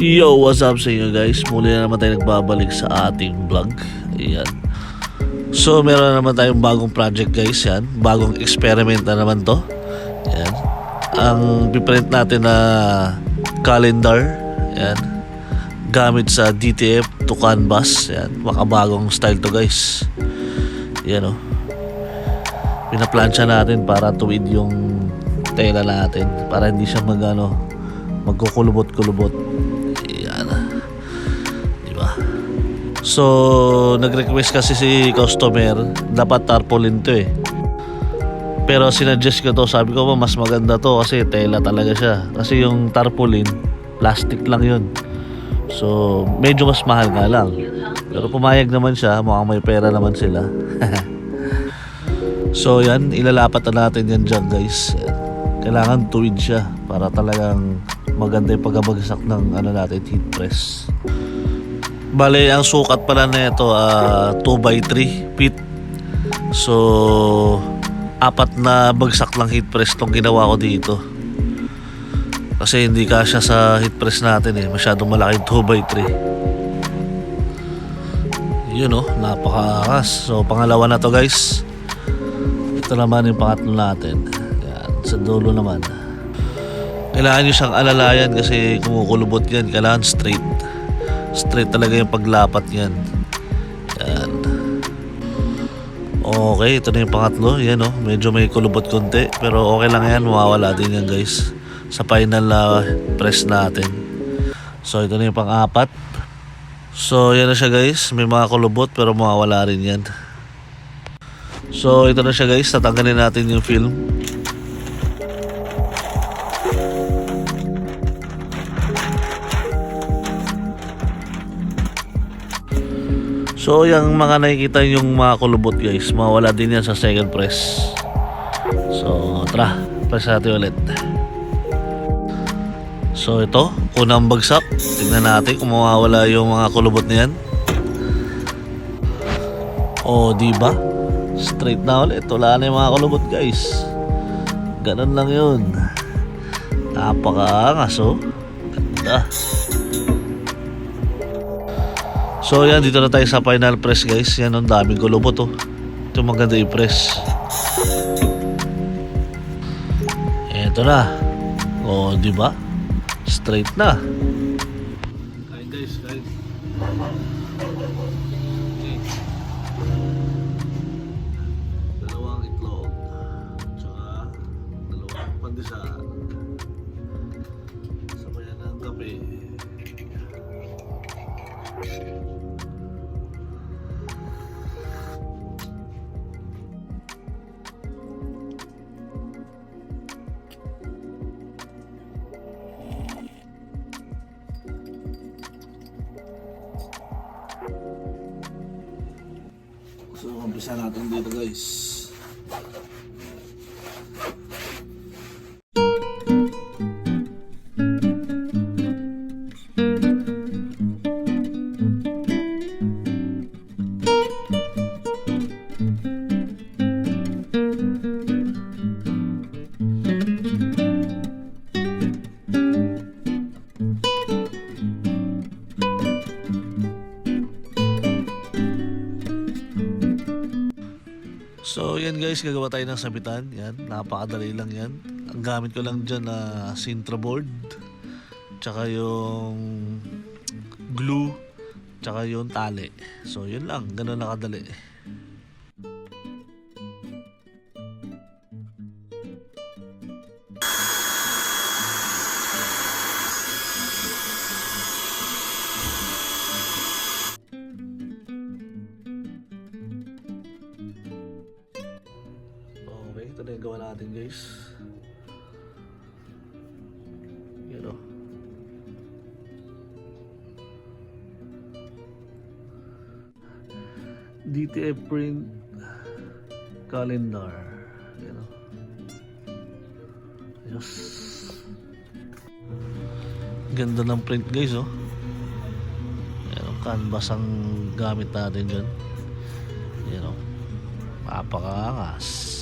Yo, what's up sa inyo guys? Muli na naman tayo nagbabalik sa ating vlog. Ayan. So, meron na naman tayong bagong project guys. Yan. Bagong experiment na naman to. Ayan. Ang piprint natin na calendar. Ayan. Gamit sa DTF to canvas. Ayan. Makabagong style to guys. Ayan o. Pinaplansya natin para tuwid yung tela natin. Para hindi siya magkukulubot-kulubot. So, nag-request kasi si customer, dapat tarpaulin to eh. Pero sinuggest ko to, sabi ko pa mas maganda to kasi tela talaga siya. Kasi yung tarpaulin, plastic lang yun. So, medyo mas mahal nga lang. Pero pumayag naman siya, mukhang may pera naman sila. So, yan, ilalapat na natin yan dyan guys. Kailangan tuwid siya para talagang maganda yung pagkabagsak ng natin, heat press. Bale, ang sukat pala na ito 2x3 feet. So, 4 na bagsak lang heat press tong ginawa ko dito. Kasi hindi kasya sa heat press natin eh. Masyadong malaki 2x3. Yun oh, napakaangas. So, pangalawa na to guys. Ito naman yung pangatlo natin. Yan, sa dulo naman. Kailangan nyo siyang alalayan kasi kumukulubot yan. Kailangan straight. Straight talaga yung paglapat yan. Yan. Okay, ito na yung pangatlo. Yan o, medyo may kulubot konti. Pero okay lang yan, mawawala din yan guys sa final press natin. So ito na yung pang-4. So yan na siya guys. May mga kulubot pero mawawala rin yan. So ito na siya guys. Tatanggalin natin yung film. So yung mga nakikita yung mga kulubot guys, mawala din yan sa second press. So tara, press natin ulit. So ito, unang bagsak. Tingnan natin kung mawawala yung mga kulubot na yan. O diba? Straight na ulit, wala na yung mga kulubot guys. Ganun lang yun. Napakaangas oh. Ganda. So yan, dito na tayo sa final press guys. Yan, ang daming kulubot oh. Ito maganda i-press. Eto na. O, di ba? Straight na. Kain guys, kain. Okay. Dalawang itlog. Tsaka dalawang pandesal. Sabayan ng kape. So, umpisa natin dito guys. So yan guys, gagawa tayo ng sabitan. Yan, napakadali lang yan. Ang gamit ko lang dyan na Sintra board, tsaka yung glue, tsaka yung tali. So yun lang, ganun nakadali. Okay, ito na yung gawa natin guys. Yan o. DTF print calendar. Yan o. Yes. Ganda ng print guys oh. Yan o, canvas ang gamit natin dyan. Yan o. Napakaangas.